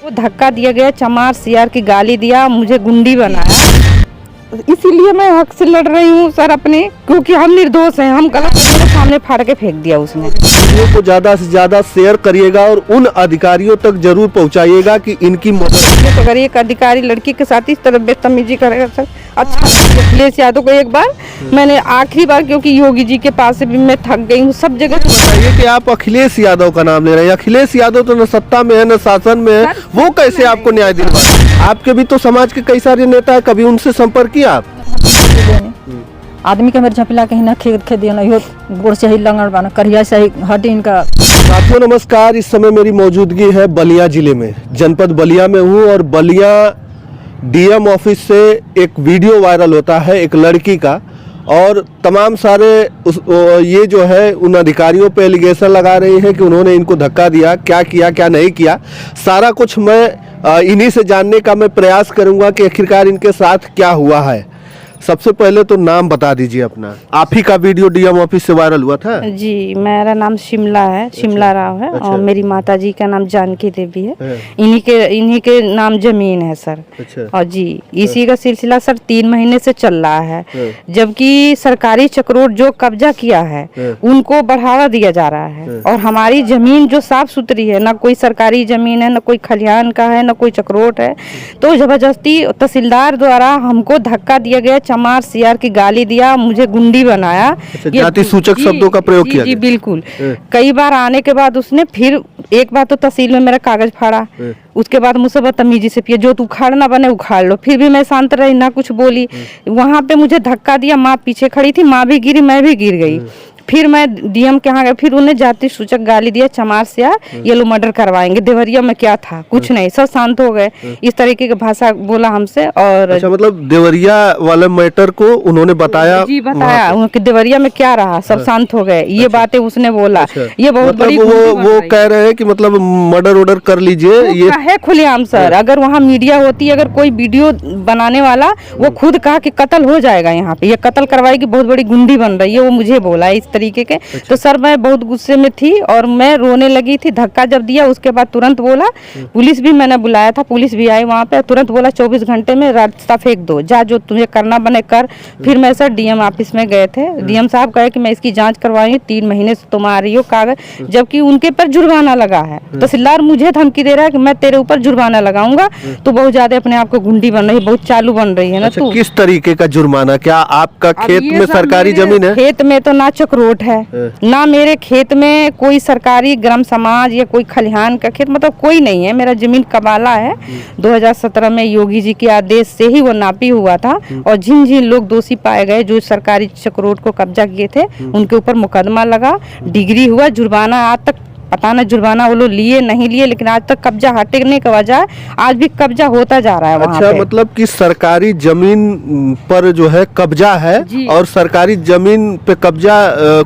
वो धक्का दिया गया, चमार सियार की गाली दिया, मुझे गुंडी बनाया। इसीलिए मैं हक से लड़ रही हूँ सर अपने, क्योंकि हम निर्दोष हैं। हम गलत मेरे सामने फाड़ के फेंक दिया उसने। वीडियो को ज्यादा से ज्यादा शेयर करिएगा और उन अधिकारियों तक जरूर पहुंचाइएगा कि इनकी मदद। तो अगर एक अधिकारी लड़की के साथ इस तरह बदतमीजी करेगा सर, अच्छा अखिलेश यादव को एक बार मैंने आखिरी बार, क्योंकि योगी जी के पास से भी मैं थक गई हूँ सब जगह। बताइए कि आप अखिलेश यादव का नाम ले रहे हैं। अखिलेश यादव तो न सत्ता में है न शासन में है, वो कैसे आपको न्याय दिलवा? आपके भी तो समाज के कई सारे नेता है, कभी उनसे संपर्क किया आप? आदमी के मेरे झपिला कहीं ना खेत दिया ना हो गोड़ से ही लंगड़ बाना करिया से ही हड्डी इनका। साथियों नमस्कार, इस समय मेरी मौजूदगी है बलिया जिले में, जनपद बलिया में हूँ और बलिया डीएम ऑफिस से एक वीडियो वायरल होता है एक लड़की का, और तमाम सारे ये जो है उन अधिकारियों पे एलिगेशन लगा रही हैं कि उन्होंने इनको धक्का दिया, क्या किया क्या नहीं किया। सारा कुछ मैं इन्हीं से जानने का मैं प्रयास करूंगा कि आखिरकार इनके साथ क्या हुआ है। सबसे पहले तो नाम बता दीजिए अपना। आप ही का वीडियो डीएम ऑफिस से वायरल हुआ था? जी, मेरा नाम शिमला है, शिमला राव है। और मेरी माता जी का नाम जानकी देवी है। इन्हीं के नाम जमीन है सर। और जी इसी का सिलसिला सर 3 महीने से चल रहा है, जबकि सरकारी चक्रोट जो कब्जा किया है उनको बढ़ावा दिया जा रहा है। और हमारी जमीन जो साफ सुथरी है, ना कोई सरकारी जमीन है, ना कोई खलिहान का है, ना कोई चक्रोट है, तो जबरदस्ती तहसीलदार द्वारा हमको धक्का दिया गया, चमार सियार की गाली दिया, मुझे गुंडी बनाया। जाति सूचक शब्दों का प्रयोग किया। जी बिल्कुल। कई बार आने के बाद उसने फिर एक बार तो तहसील में मेरा कागज फाड़ा, उसके बाद मुझसे बदतमीजी से पिया, जो तू उखाड़ना बने उखाड़ लो। फिर भी मैं शांत रही, ना कुछ बोली। वहाँ पे मुझे धक्का दिया, माँ पीछे खड़ी थी, माँ भी गिरी, मैं भी गिर गई। फिर मैं डीएम के यहाँ गया, फिर उन्हें जाति सूचक गाली दिया, चमार से ये लोग मर्डर करवाएंगे। देवरिया में क्या था, कुछ नहीं, सब शांत हो गए। इस तरीके की भाषा बोला हमसे। और अच्छा, मतलब देवरिया वाले मैटर को उन्होंने बताया? जी बताया कि देवरिया में क्या रहा, सब शांत हो गए। ये बातें उसने बोला। ये बहुत मतलब बड़ी वो कह रहे हैं कि मतलब मर्डर ऑर्डर कर लीजिए। ये है खुलेआम सर। अगर वहाँ मीडिया होती, अगर कोई वीडियो बनाने वाला, वो खुद कहा कि कत्ल हो जाएगा यहाँ पे, ये कत्ल करवाएगी, बहुत बड़ी गुंडी बन रही है, वो मुझे बोला इस तरीके के। तो सर मैं बहुत गुस्से में थी और मैं रोने लगी थी। धक्का जब दिया उसके बाद तुरंत बोला, पुलिस भी मैंने बुलाया था, पुलिस भी आई वहाँ पे, तुरंत बोला 24 घंटे में रास्ता फेंक दो, जा जो तुझे करना बने कर। फिर मैं सर डीएम ऑफिस में गए थे। डीएम साहब कहे कि मैं इसकी जांच करवाई, 3 महीने से तुम आ रही हो कागज, जबकि उनके पर जुर्माना लगा है। तहसीलदार मुझे धमकी दे रहा है कि मैं तेरे ऊपर जुर्माना लगाऊंगा, तो बहुत ज्यादा अपने आप को गुंडी बन रही है, बहुत चालू बन रही है ना। तो किस तरीके का जुर्माना? क्या आपका खेत में सरकारी जमीन है? खेत में तो ना चक्रोट है, ना मेरे खेत में कोई सरकारी ग्राम समाज या कोई खलिहान का खेत, मतलब कोई नहीं है। मेरा जमीन कबाला है। 2017 में योगी जी के आदेश से ही वो नापी हुआ था। और जिन जिन लोग दोषी पाए गए, जो सरकारी चक्रोट को कब्जा किए थे, उनके ऊपर मुकदमा लगा, डिग्री हुआ, जुर्माना आज तक पता न जुर्माना वो लोग लिए नहीं लिए, लेकिन आज तक कब्जा हटने के वजह आज भी कब्जा होता जा रहा है वहाँ अच्छा पे। मतलब कि सरकारी जमीन पर जो है कब्जा है, और सरकारी जमीन पे कब्जा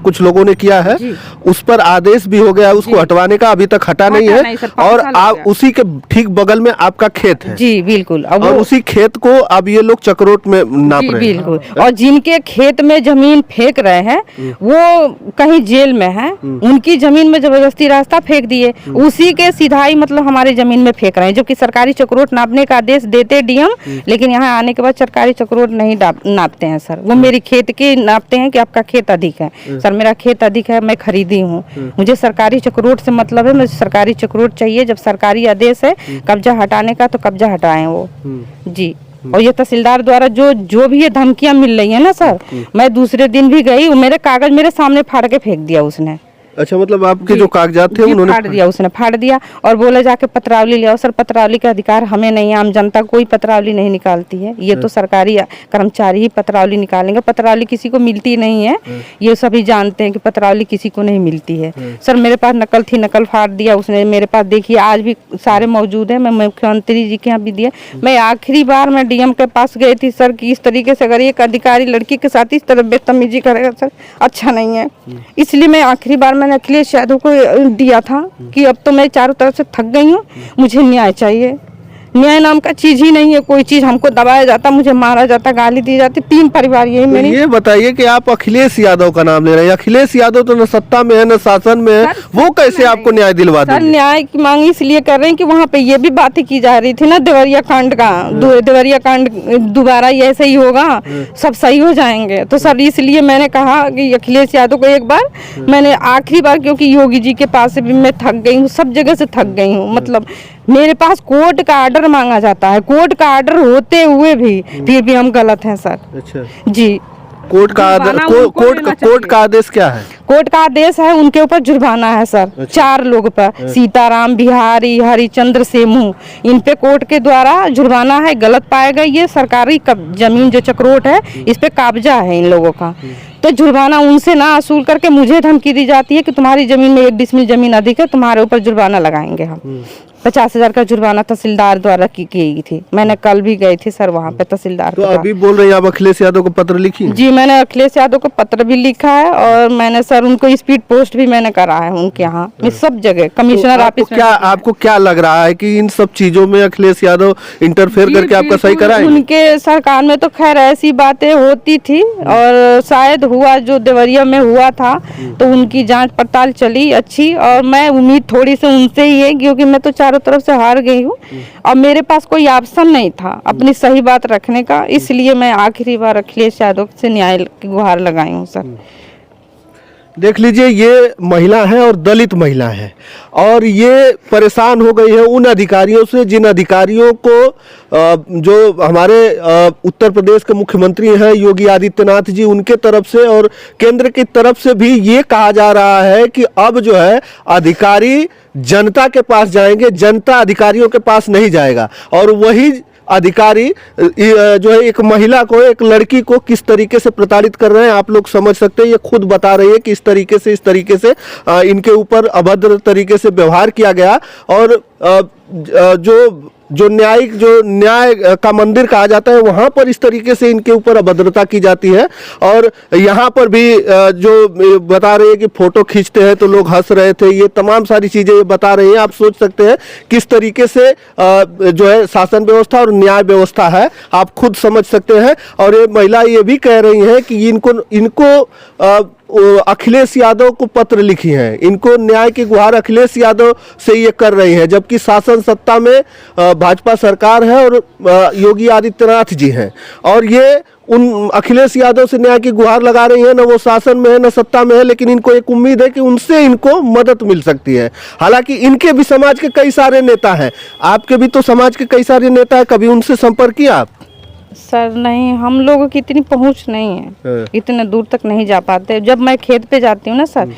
कुछ लोगों ने किया है, उस पर आदेश भी हो गया, उसको हटवाने का अभी तक हटा नहीं है। और आप उसी के ठीक बगल में आपका खेत है? जी बिल्कुल। और उसी खेत को अब ये लोग चक्रोट में नाप रहे हैं? बिल्कुल। और जिनके खेत में जमीन फेंक रहे हैं वो कहीं जेल में है, उनकी जमीन में जबरदस्ती रास्ता फेंक दिए, उसी के सीधाई मतलब हमारी जमीन में फेंक रहे हैं, जो कि सरकारी चक्रोट नापने का आदेश देते डीएम, लेकिन यहाँ आने के बाद सरकारी चक्रोट नहीं नापते हैं सर। वो मेरी खेत के नापते हैं कि आपका खेत अधिक है। सर मेरा खेत अधिक है, मैं खरीदी हूँ, मुझे सरकारी चक्रोट से मतलब है, मुझे सरकारी चक्रोट चाहिए। जब सरकारी आदेश है कब्जा हटाने का, तो कब्जा हटाएं वो। जी। और ये तहसीलदार द्वारा जो भी ये धमकियां मिल रही है ना सर, मैं दूसरे दिन भी गई, मेरे कागज मेरे सामने फाड़ के फेंक दिया उसने। अच्छा, मतलब आपके जो कागजात थे उन्होंने फाड़ दिया, उसने फाड़ दिया और बोले जाके पत्रावली ले आओ। सर पत्रावली का अधिकार हमें नहीं है, आम जनता कोई पत्रावली नहीं निकालती है, ये तो सरकारी कर्मचारी ही पत्रावली निकालेंगे। पत्रावली किसी को मिलती नहीं है, ये सभी जानते हैं कि पत्रावली किसी को नहीं मिलती है। सर मेरे पास नकल थी, नकल फाड़ दिया उसने मेरे पास, देखिए आज भी सारे मौजूद है। मैं मुख्यमंत्री जी के यहाँ भी दिया। मैं आखिरी बार मैं डीएम के पास गई थी सर कि इस तरीके से अगर एक अधिकारी लड़की के साथ इस तरह बदतमीजी करेगा सर, अच्छा नहीं है। इसलिए मैं आखिरी बार मैंने अखिलेश यादव को दिया था कि अब तो मैं चारों तरफ से थक गई हूँ, मुझे न्याय चाहिए। न्याय नाम का चीज ही नहीं है, कोई चीज हमको दबाया जाता, मुझे मारा जाता, गाली दी जाती। 3 परिवार यही तो मेरी। ये बताइए कि आप अखिलेश यादव का नाम ले रहे हैं। अखिलेश यादव तो न सत्ता में है न शासन में है, वो कैसे आपको न्याय दिलवा सर देंगे? न्याय की मांग इसलिए कर रहे हैं कि वहाँ पे ये भी बातें की जा रही थी ना देवरिया कांड का, देवरिया कांड दोबारा ये ऐसे ही होगा, सब सही हो जाएंगे। तो सर इसलिए मैंने कहा कि अखिलेश यादव को एक बार, मैंने आखिरी बार, क्योंकि योगी जी के पास से भी मैं थक गई हूँ, सब जगह से थक गई हूँ। मतलब मेरे पास कोर्ट का आर्डर मांगा जाता है, कोर्ट का आर्डर होते हुए भी फिर भी हम गलत हैं सर। अच्छा, जी कोर्ट का जुर्माना उनको लेना कोर्ट का आदेश क्या है? कोर्ट का आदेश है, उनके ऊपर जुर्माना है सर। अच्छा। 4 लोग पर, सीताराम, बिहारी, हरिचंद्र, सेमू, इन पे कोर्ट के द्वारा जुर्माना है। गलत पाए गए, ये सरकारी जमीन जो चक्रोट है इस पे कब्जा है इन लोगों का, तो जुर्माना उनसे ना वसूल करके मुझे धमकी दी जाती है कि तुम्हारी जमीन में 1 डिसमिल जमीन अधिक है, तुम्हारे ऊपर जुर्माना लगाएंगे हम। 50,000 का जुर्माना तहसीलदार द्वारा की गई थी। मैंने कल भी गई थी सर वहाँ पे तहसीलदार तो के पास। अभी बोल रहे हैं आप अखिलेश यादव को पत्र लिखी है? जी मैंने अखिलेश यादव को पत्र भी लिखा है, और मैंने सर उनको स्पीड पोस्ट भी मैंने करा है उनके यहाँ, मैं सब जगह कमिश्नर तो ऑफिस में। आपको क्या लग रहा है कि इन सब चीजों में अखिलेश यादव इंटरफेयर करके आपका सही कराएंगे? उनके सरकार में तो खैर ऐसी बातें होती थी, और शायद हुआ जो देवरिया में हुआ था, तो उनकी जांच पड़ताल चली अच्छी, और मैं उम्मीद थोड़ी सी उनसे ही है, क्योंकि मैं तो चारों तरफ से हार गई हूँ और मेरे पास कोई ऑप्शन नहीं था अपनी सही बात रखने का। इसलिए मैं आखिरी बार अखिलेश यादव से न्याय की गुहार लगाई हूँ सर। देख लीजिए, ये महिला है और दलित महिला है, और ये परेशान हो गई है उन अधिकारियों से जिन अधिकारियों को जो हमारे उत्तर प्रदेश के मुख्यमंत्री हैं योगी आदित्यनाथ जी, उनके तरफ से और केंद्र की तरफ से भी ये कहा जा रहा है कि अब जो है अधिकारी जनता के पास जाएंगे, जनता अधिकारियों के पास नहीं जाएगा। और वही अधिकारी जो है एक महिला को, एक लड़की को किस तरीके से प्रताड़ित कर रहे हैं आप लोग समझ सकते हैं। ये खुद बता रही है कि इस तरीके से इनके ऊपर अभद्र तरीके से व्यवहार किया गया, और जो न्याय का मंदिर कहा जाता है वहां पर इस तरीके से इनके ऊपर अभद्रता की जाती है। और यहाँ पर भी जो बता रही है कि फोटो खींचते हैं तो लोग हंस रहे थे, ये तमाम सारी चीजें ये बता रही हैं। आप सोच सकते हैं किस तरीके से जो है शासन व्यवस्था और न्याय व्यवस्था है, आप खुद समझ सकते हैं। और ये महिला ये भी कह रही है कि इनको अखिलेश यादव को पत्र लिखी है, इनको न्याय की गुहार अखिलेश यादव से ये कर रही है, जबकि शासन सत्ता में भाजपा सरकार है और योगी आदित्यनाथ जी हैं, और ये उन अखिलेश यादव से न्याय की गुहार लगा रही है। न वो शासन में है न सत्ता में है, लेकिन इनको एक उम्मीद है कि उनसे इनको मदद मिल सकती है। हालांकि इनके भी समाज के कई सारे नेता हैं, आपके भी तो समाज के कई सारे नेता हैं, कभी उनसे संपर्क किया आप? सर नहीं, हम लोगों की इतनी पहुंच नहीं है, इतने दूर तक नहीं जा पाते। जब मैं खेत पे जाती हूँ ना सर,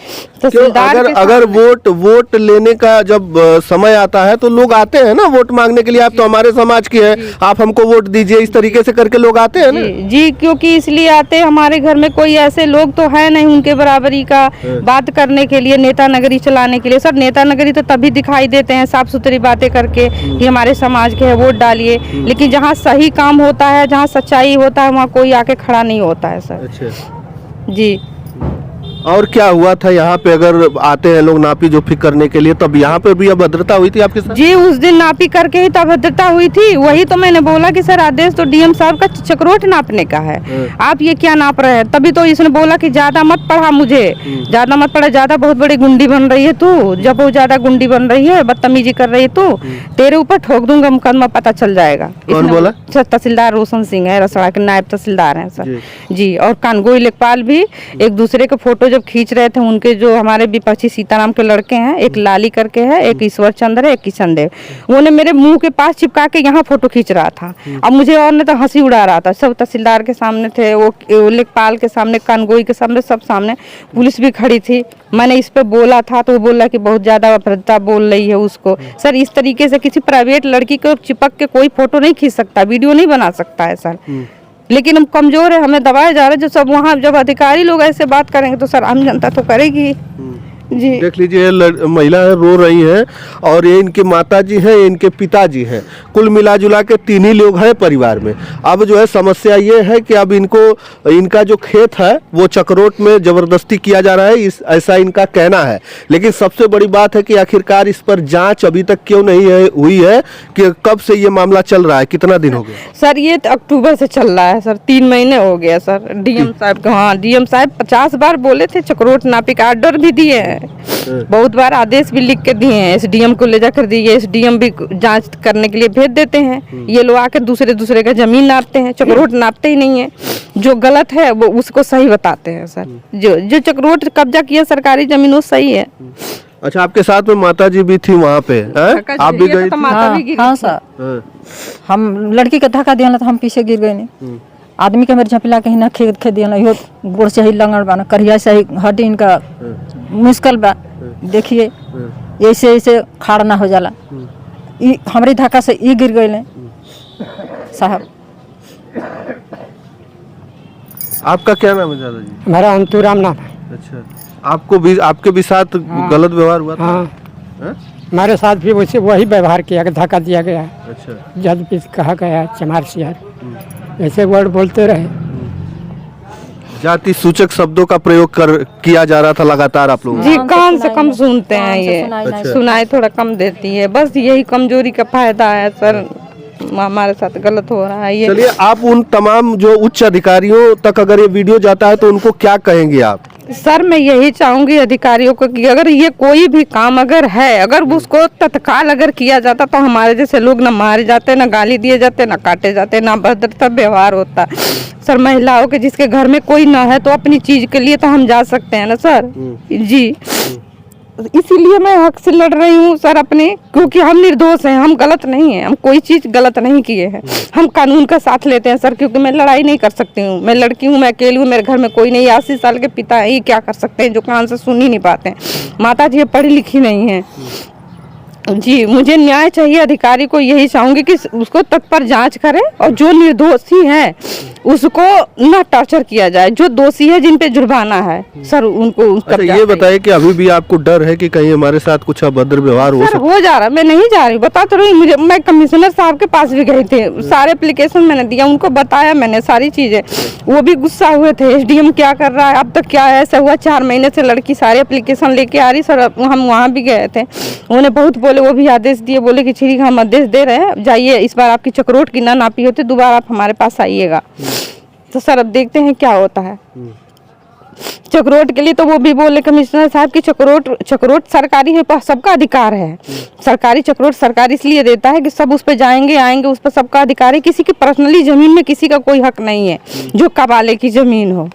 अगर वोट लेने का जब समय आता है तो लोग आते हैं ना वोट मांगने के लिए, आप तो हमारे समाज की है, आप हमको वोट दीजिए, इस तरीके से करके लोग आते हैं ना? जी, क्योंकि इसलिए आते हैं, हमारे घर में कोई ऐसे लोग तो है नहीं उनके बराबरी का बात करने के लिए, नेता नगरी चलाने के लिए। सर नेता नगरी तो तभी दिखाई देते हैं साफ सुथरी बातें करके कि हमारे समाज के है, वोट डालिए, लेकिन जहाँ सही काम होता है, जहाँ सच्चाई होता है, वहाँ कोई आके खड़ा नहीं होता है सर। अच्छा जी। और क्या हुआ था यहाँ पे? अगर आते हैं लोग नापी जोखी करने के लिए, तब यहाँ पे भी अभद्रता हुई थी आपके साथ? जी, उस दिन नापी करके ही तो अभद्रता हुई थी। वही तो मैंने बोला कि सर आदेश तो डीएम साहब का चक्रोट नापने का है, आप ये क्या नाप रहे हैं? तभी तो इसने बोला कि ज्यादा मत पढ़ा, मुझे ज्यादा मत पढ़ा, ज्यादा बहुत बड़ी गुंडी बन रही है तू, जब वो ज्यादा गुंडी बन रही है, बदतमीजी कर रही है तू, तेरे ऊपर ठोक दूंगा मुकदमा, पता चल जाएगा। कौन बोला? सर तहसीलदार रोशन सिंह है, रसड़ा के नायब तहसीलदार हैं सर जी। और कानगोई लेखपाल भी एक दूसरे के फोटो जब खींच रहे थे, उनके जो हमारे विपक्षी सीताराम के लड़के हैं, एक लाली करके है, एक ईश्वर चंद्र है, एक किशन देव, वो ने मेरे मुंह के पास चिपका के यहाँ फोटो खींच रहा था। अब मुझे और ने तो हंसी उड़ा रहा था, सब तहसीलदार के सामने थे, वो लेखपाल के सामने, कानगोई के सामने, सब सामने, पुलिस भी खड़ी थी। मैंने इस पे बोला था तो वो बोला कि बहुत ज्यादा अभद्रता बोल रही है उसको। सर इस तरीके से किसी प्राइवेट लड़की को चिपक के कोई फोटो नहीं खींच सकता, वीडियो नहीं बना सकता है सर। लेकिन हम कमजोर है, हमें दबाया जा रहा है। जो सब वहाँ जब अधिकारी लोग ऐसे बात करेंगे तो सर आम जनता तो करेगी। जी देख लीजिए महिला है, रो रही हैं और ये इनके माताजी हैं, इनके पिताजी हैं, कुल मिला जुला के 3 ही लोग हैं परिवार में। अब जो है समस्या ये है कि अब इनका जो खेत है वो चक्रोट में जबरदस्ती किया जा रहा है, ऐसा इनका कहना है। लेकिन सबसे बड़ी बात है कि आखिरकार इस पर जांच अभी तक क्यों नहीं हुई है, कि कब से ये मामला चल रहा है, कितना दिन हो गया? सर ये तो अक्टूबर से चल रहा है सर, 3 महीने हो गया सर। डीएम साहब हाँ, डीएम साहब 50 बार बोले थे, चक्रोट नापी का ऑर्डर भी दिए हैं, बहुत बार आदेश भी लिख के दिए हैं, एसडीएम को ले जाकर दिए, एसडीएम भी जांच करने के लिए भेज देते हैं। ये लोग आके दूसरे का जमीन नापते हैं, चक्रोट नापते ही नहीं है। जो गलत है वो उसको सही बताते हैं सर। जो चक्रोट कब्जा किया सरकारी जमीन वो सही है। अच्छा, आपके साथ में माताजी भी थी वहाँ पे, आप भी गई? हाँ सर, हम लड़की के धक्का दिया तो हम पीछे गिर गए नहीं। आदमी के मेरे झपिला कहीं ना खेद दिया, इहो गोड़ से ही लंगड़ बा, करिया से ही हड्डी इनका मुश्किल बा। देखिए ऐसे ऐसे खाड़ ना हो जाला, हमारी धक्का से ई गिर गए साहब। आपका क्या नाम है दादाजी? हमारा अंतुराम नाम है। अच्छा, आपके भी साथ गलत व्यवहार हुआ था? हाँ, हमारे साथ भी वैसे वही व्यवहार किया, धक्का दिया गया। अच्छा, जज भी कहा गया चमार सियार, ऐसे वर्ड बोलते रहे। जाति सूचक शब्दों का प्रयोग किया जा रहा था लगातार आप लोग? जी, कान से कम सुनते हैं, ये अच्छा। सुनाई थोड़ा कम देती है, बस यही कमजोरी का फायदा है सर। हमारे साथ गलत हो रहा है ये। चलिए, आप उन तमाम जो उच्च अधिकारियों तक अगर ये वीडियो जाता है तो उनको क्या कहेंगे आप? सर मैं यही चाहूंगी अधिकारियों को कि अगर ये कोई भी काम अगर है, अगर उसको तत्काल अगर किया जाता तो हमारे जैसे लोग ना मारे जाते, ना गाली दिए जाते, ना काटे जाते, ना भद्रता व्यवहार होता। सर महिलाओं के जिसके घर में कोई ना है तो अपनी चीज के लिए तो हम जा सकते हैं ना सर। जी, इसीलिए मैं हक से लड़ रही हूँ सर अपने, क्योंकि हम निर्दोष हैं, हम गलत नहीं हैं, हम कोई चीज गलत नहीं किए हैं। हम कानून का साथ लेते हैं सर, क्योंकि मैं लड़ाई नहीं कर सकती हूँ, मैं लड़की हूँ, मैं अकेली हूँ, मेरे घर में कोई नहीं। 80 साल के पिता है, ये क्या कर सकते हैं जो कान से सुन ही नहीं पाते हैं। माता जी पढ़ी लिखी नहीं है। जी, मुझे न्याय चाहिए। अधिकारी को यही चाहूंगी कि उसको तत्पर जांच करे और जो निर्दोषी है उसको ना टॉर्चर किया जाए, जो दोषी है जिन पे जुर्माना है सर उनको। अच्छा, ये बताइए कि अभी भी आपको डर है कि कहीं हमारे साथ कुछ अभद्र व्यवहार हो? सर हो जा रहा, मैं नहीं जा रही, बता तो रही मुझे। मैं कमिश्नर साहब के पास भी गई थे, सारे एप्लीकेशन मैंने दिया, उनको बताया मैंने सारी चीजें, वो भी गुस्सा हुए थे। एसडीएम क्या कर रहा है, अब तक क्या ऐसा हुआ? 4 महीने से लड़की सारे एप्लीकेशन लेके आ रही सर। हम वहाँ भी गए थे, उन्होंने बहुत बोले, वो भी आदेश दिए, बोले कि ठीक है हम आदेश दे रहे हैं, जाइए इस बार आपकी चक्रोट की ना नापी होती, दोबारा आप हमारे पास आइएगा। तो सर अब देखते हैं क्या होता है। चक्रोट के लिए तो वो भी बोले कमिश्नर साहब की चक्रोट सरकारी है, सबका अधिकार है। सरकारी चक्रोट सरकार इसलिए देता है कि सब उस पर जाएंगे आएंगे, उस पर सबका अधिकार है, किसी की पर्सनली जमीन में किसी का कोई हक नहीं है जो कबाले की जमीन हो।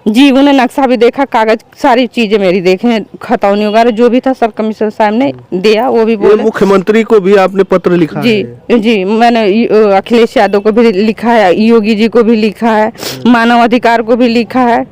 जी, उन्हें नक्शा भी देखा, कागज सारी चीजें मेरी देखे, खतौनी वगैरह जो भी था सब कमिश्नर साहब ने दिया। वो भी बोले मुख्यमंत्री को भी आपने पत्र लिखा जी है? जी, मैंने अखिलेश यादव को भी लिखा है, योगी जी को भी लिखा है, मानव अधिकार को भी लिखा है,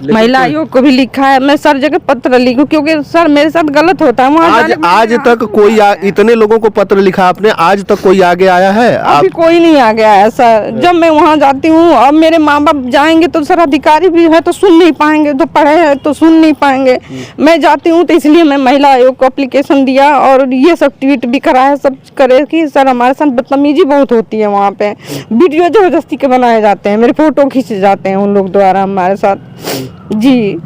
महिला आयोग को भी लिखा है। मैं सर जगह पत्र लिखूं क्योंकि सर मेरे साथ गलत होता है। आज तक कोई इतने लोगों को पत्र लिखा आपने, आज तक कोई आगे आया है? अभी कोई नहीं आ गया है सर। जब मैं वहाँ जाती हूँ, अब मेरे माँ बाप जाएंगे तो सर अधिकारी भी है तो सुन नहीं पाएंगे, तो पढ़े हैं तो सुन नहीं पाएंगे। मैं जाती हूँ तो इसलिए मैं महिला आयोग को एप्लीकेशन दिया और ये सब ट्वीट भी कराया, सब करे कि सर हमारे साथ बदतमीजी बहुत होती है। वहाँ पे वीडियो जबरदस्ती के बनाए जाते हैं, मेरे फोटो खींचे जाते हैं उन लोग द्वारा हमारे साथ। जी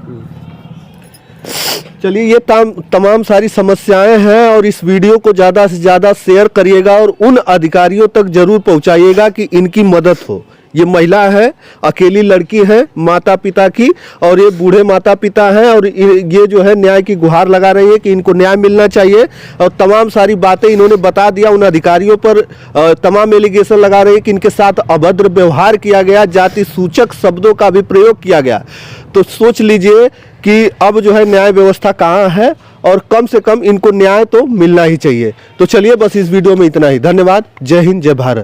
चलिए, ये तमाम सारी समस्याएं हैं और इस वीडियो को ज़्यादा से ज़्यादा शेयर करिएगा और उन अधिकारियों तक जरूर पहुंचाइएगा कि इनकी मदद हो। ये महिला है, अकेली लड़की है माता पिता की, और ये बूढ़े माता पिता हैं और ये जो है न्याय की गुहार लगा रही है कि इनको न्याय मिलना चाहिए। और तमाम सारी बातें इन्होंने बता दिया, उन अधिकारियों पर तमाम एलिगेशन लगा रही है कि इनके साथ अभद्र व्यवहार किया गया, जाति सूचक शब्दों का भी प्रयोग किया गया। तो सोच लीजिए कि अब जो है न्याय व्यवस्था कहाँ है, और कम से कम इनको न्याय तो मिलना ही चाहिए। तो चलिए, बस इस वीडियो में इतना ही। धन्यवाद। जय हिंद, जय भारत।